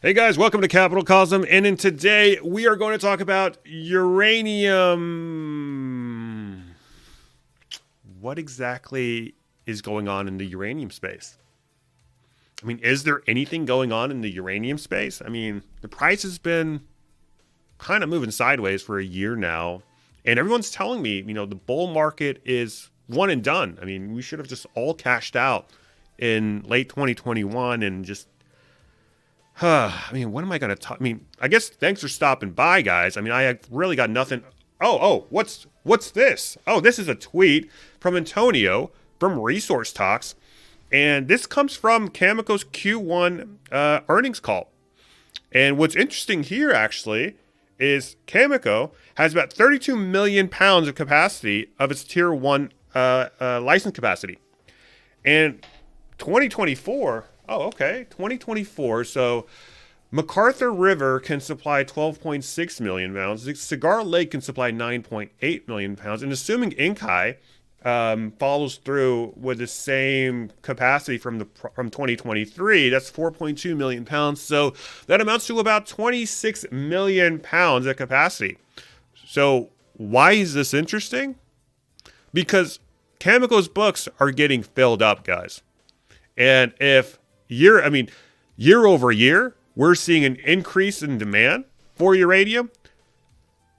Hey guys, welcome to Capital Cosm, and in today we are going to talk about uranium. What exactly is going on in the uranium space? I mean, is there anything going on in the uranium space? I mean, the price has been kind of moving sideways for a year now, and everyone's telling me, the bull market is one and done. I mean, we should have just all cashed out in late 2021 and just I mean, what am I going to talk? I mean, I guess thanks for stopping by, guys. I mean, I really got nothing. What's this? Oh, this is a tweet from Antonio from Resource Talks, and this comes from Cameco's Q1 earnings call. And what's interesting here, actually, is Cameco has about 32 million pounds of capacity of its Tier 1 license capacity. And 2024... Oh, okay. 2024. So MacArthur River can supply 12.6 million pounds. Cigar Lake can supply 9.8 million pounds. And assuming Inkai follows through with the same capacity from 2023, that's 4.2 million pounds. So that amounts to about 26 million pounds of capacity. So why is this interesting? Because Cameco's books are getting filled up, guys. And if year over year, we're seeing an increase in demand for uranium.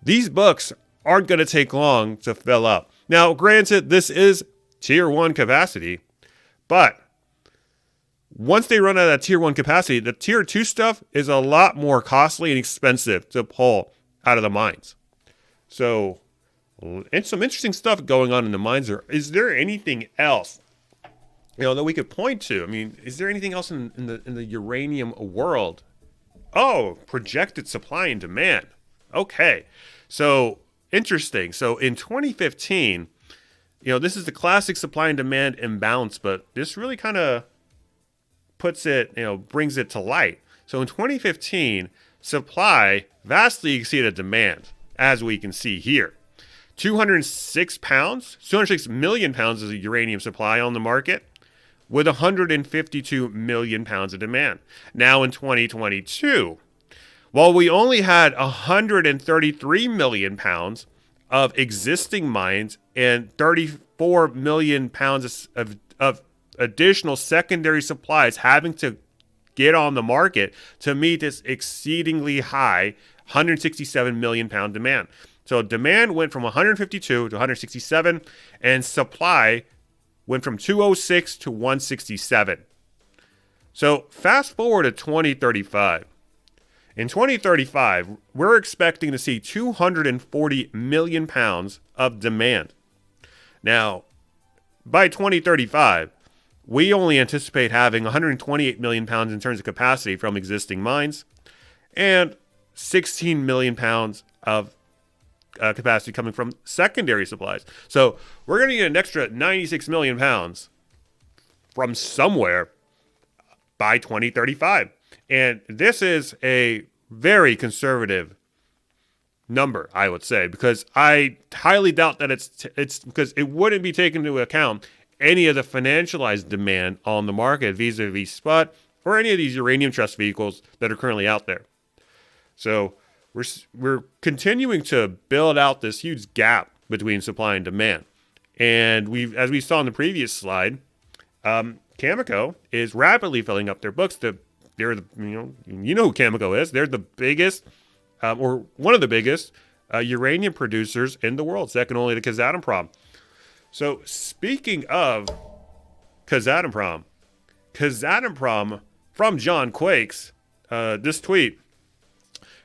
These books aren't going to take long to fill up. Now, granted, this is Tier 1 capacity, but once they run out of that Tier 1 capacity, the Tier 2 stuff is a lot more costly and expensive to pull out of the mines. So, and some interesting stuff going on in the mines. Is there anything else that we could point to? I mean, is there anything else in the uranium world? Oh, projected supply and demand. Okay, so interesting. So in 2015, this is the classic supply and demand imbalance, but this really kind of puts it, brings it to light. So in 2015, supply vastly exceeded demand, as we can see here. 206 million pounds of uranium supply on the market, with 152 million pounds of demand. Now in 2022, while we only had 133 million pounds of existing mines and 34 million pounds of additional secondary supplies having to get on the market to meet this exceedingly high 167 million pound demand. So demand went from 152 to 167, and supply went from 206 to 167. So fast forward to 2035. In 2035, we're expecting to see 240 million pounds of demand. Now, by 2035, we only anticipate having 128 million pounds in terms of capacity from existing mines and 16 million pounds of capacity coming from secondary supplies. So we're going to get an extra 96 million pounds from somewhere by 2035. And this is a very conservative number, I would say, because I highly doubt that it's because it wouldn't be taken into account any of the financialized demand on the market vis-a-vis spot or any of these uranium trust vehicles that are currently out there. So we're continuing to build out this huge gap between supply and demand. And as we saw in the previous slide, Cameco is rapidly filling up their books. They're the who Cameco is. They're the biggest, or one of the biggest, uranium producers in the world, second only to Kazatomprom. So speaking of Kazatomprom from John Quakes, this tweet.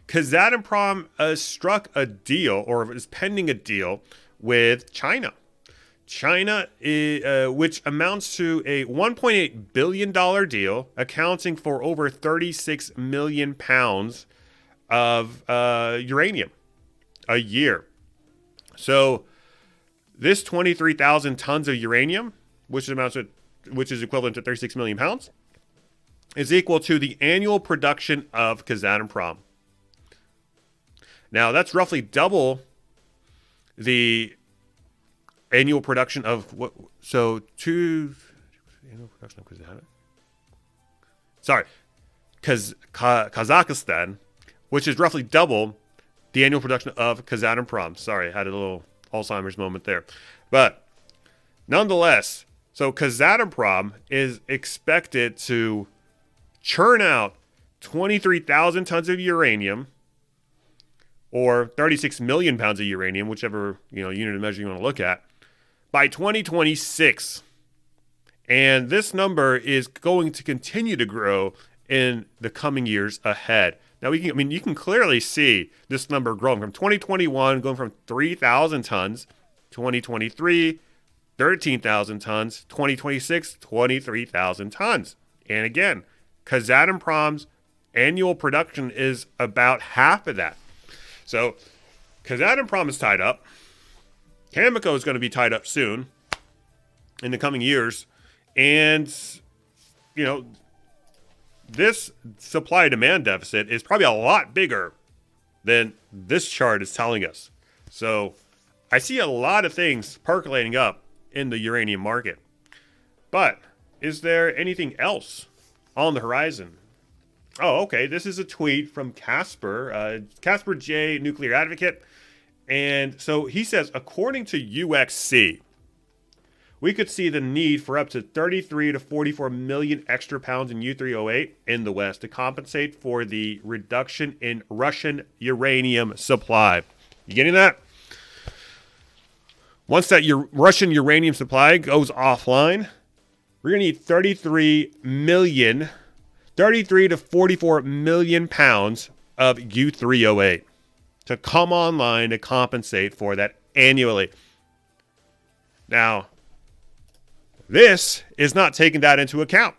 Kazatomprom struck a deal, or is pending a deal, with China. China, which amounts to a $1.8 billion deal, accounting for over 36 million pounds of uranium a year. So this 23,000 tons of uranium, which is equivalent to 36 million pounds, is equal to the annual production of Kazatomprom. Now, that's roughly double the annual production of what? So, annual production of Kazatomprom. Sorry, Kazakhstan, which is roughly double the annual production of Kazatomprom. Sorry, I had a little Alzheimer's moment there. But nonetheless, so Kazatomprom is expected to churn out 23,000 tons of uranium, or 36 million pounds of uranium, whichever unit of measure you want to look at, by 2026. And this number is going to continue to grow in the coming years ahead. Now you can clearly see this number growing from 2021, going from 3,000 tons, 2023, 13,000 tons, 2026, 23,000 tons. And again, Kazatomprom's annual production is about half of that. So Kazatomprom is tied up. Cameco is going to be tied up soon in the coming years. And, this supply-demand deficit is probably a lot bigger than this chart is telling us. So I see a lot of things percolating up in the uranium market. But is there anything else on the horizon? Oh, okay. This is a tweet from Casper J, nuclear advocate. And so he says, according to UXC, we could see the need for up to 33 to 44 million extra pounds in U3O8 in the West to compensate for the reduction in Russian uranium supply. You getting that? Once that Russian uranium supply goes offline, we're going to need 33 to 44 million pounds of U3O8 to come online to compensate for that annually. Now, this is not taking that into account.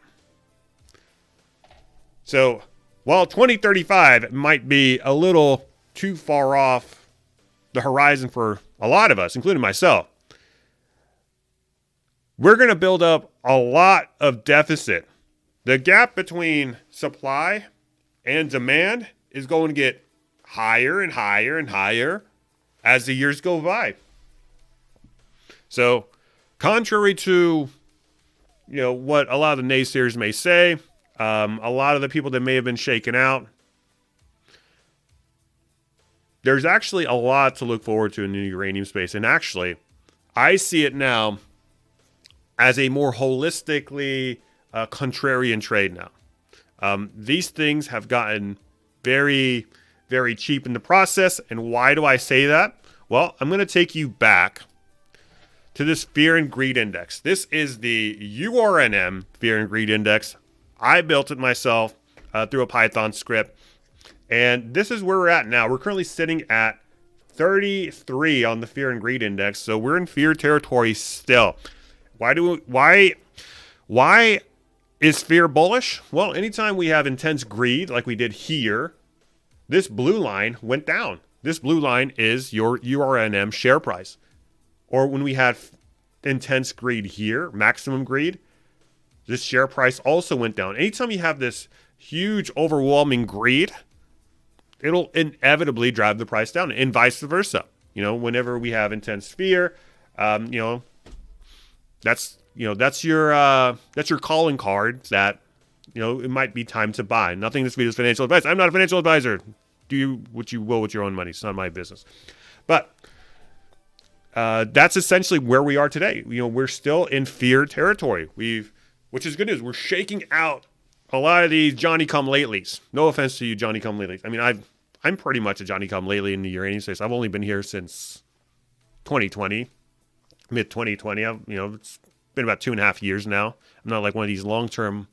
So, while 2035 might be a little too far off the horizon for a lot of us, including myself, we're going to build up a lot of deficit. The gap between supply and demand is going to get higher and higher and higher as the years go by. So, contrary to what a lot of the naysayers may say, a lot of the people that may have been shaken out, there's actually a lot to look forward to in the uranium space. And actually, I see it now as a more holistically contrarian trade now. These things have gotten very, very cheap in the process. And why do I say that? Well, I'm going to take you back to this Fear and Greed Index. This is the URNM Fear and Greed Index. I built it myself through a Python script. And this is where we're at now. We're currently sitting at 33 on the Fear and Greed Index. So we're in fear territory still. Why is fear bullish? Well, anytime we have intense greed like we did here, this blue line went down. This blue line is your URNM share price. Or when we had intense greed here, maximum greed, this share price also went down. Anytime you have this huge, overwhelming greed, it'll inevitably drive the price down, and vice versa. Whenever we have intense fear, that's your calling card that it might be time to buy. Nothing in this video is financial advice. I'm not a financial advisor. Do what you will with your own money. It's not my business. But that's essentially where we are today. We're still in fear territory. Which is good news. We're shaking out a lot of these Johnny-come-latelys. No offense to you, Johnny-come-latelys. I mean, I'm pretty much a Johnny-come-lately in the uranium space. I've only been here since 2020, mid-2020. It's been about 2.5 years now. I'm not like one of these long-term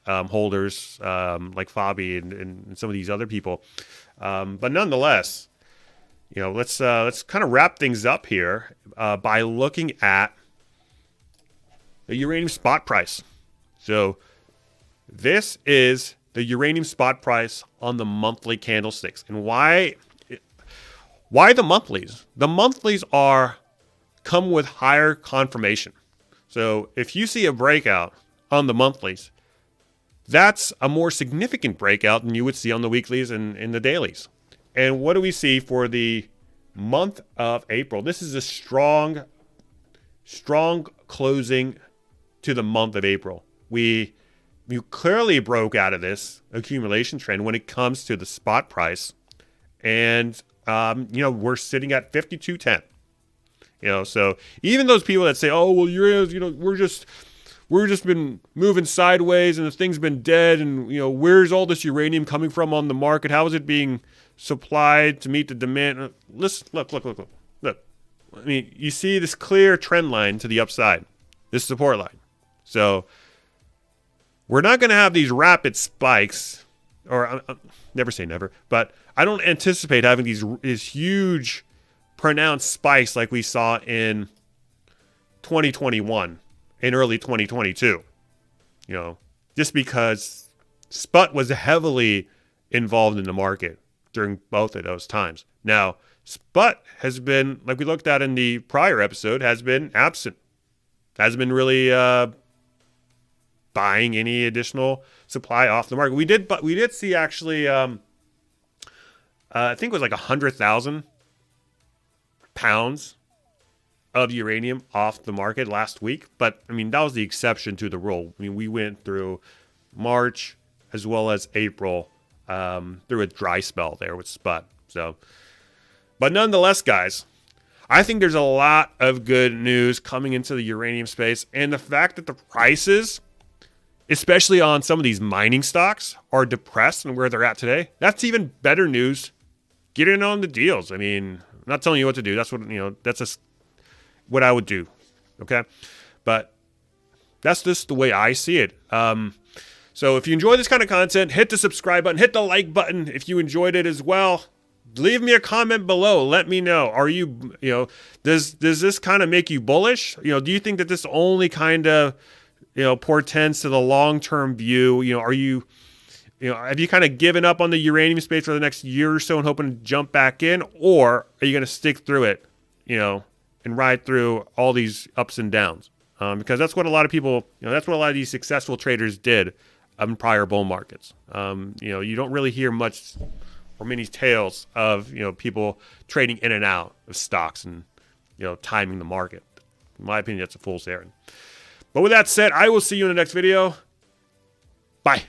holders like Fabi and some of these other people. But nonetheless, let's kind of wrap things up here by looking at the uranium spot price. So this is the uranium spot price on the monthly candlesticks. And why the monthlies? The monthlies come with higher confirmation. So if you see a breakout on the monthlies, that's a more significant breakout than you would see on the weeklies and the dailies. And what do we see for the month of April? This is a strong closing to the month of April. We you clearly broke out of this accumulation trend when it comes to the spot price. And, we're sitting at 52.10. So even those people that say, oh, well, we're just been moving sideways and the thing's been dead. And, where's all this uranium coming from on the market? How is it being supplied to meet the demand? Listen, look. I mean, you see this clear trend line to the upside, this support line. So we're not going to have these rapid spikes, or never say never, but I don't anticipate having these huge pronounced spikes like we saw in 2021 and early 2022. Just because SPUT was heavily involved in the market during both of those times. Now, SPUT has been, like we looked at in the prior episode, has been absent. Hasn't been really buying any additional supply off the market. We did see actually, I think it was like 100,000 pounds of uranium off the market last week. But I mean, that was the exception to the rule. I mean, we went through March as well as April through a dry spell there with SPUT. So, but nonetheless, guys, I think there's a lot of good news coming into the uranium space, and the fact that the prices, especially on some of these mining stocks, are depressed and where they're at today, that's even better news. Get in on the deals. I mean, I'm not telling you what to do. That's what I would do. Okay. But that's just the way I see it. So if you enjoy this kind of content, hit the subscribe button, hit the like button. If you enjoyed it as well, leave me a comment below. Let me know. Are you, does this kind of make you bullish? Do you think that this only kind of, portends to the long-term view? Are you, have you kind of given up on the uranium space for the next year or so and hoping to jump back in? Or are you going to stick through it, and ride through all these ups and downs? Because that's what a lot of people, that's what a lot of these successful traders did in prior bull markets. You don't really hear much or many tales of, people trading in and out of stocks and, timing the market. In my opinion, that's a fool's errand. But with that said, I will see you in the next video. Bye.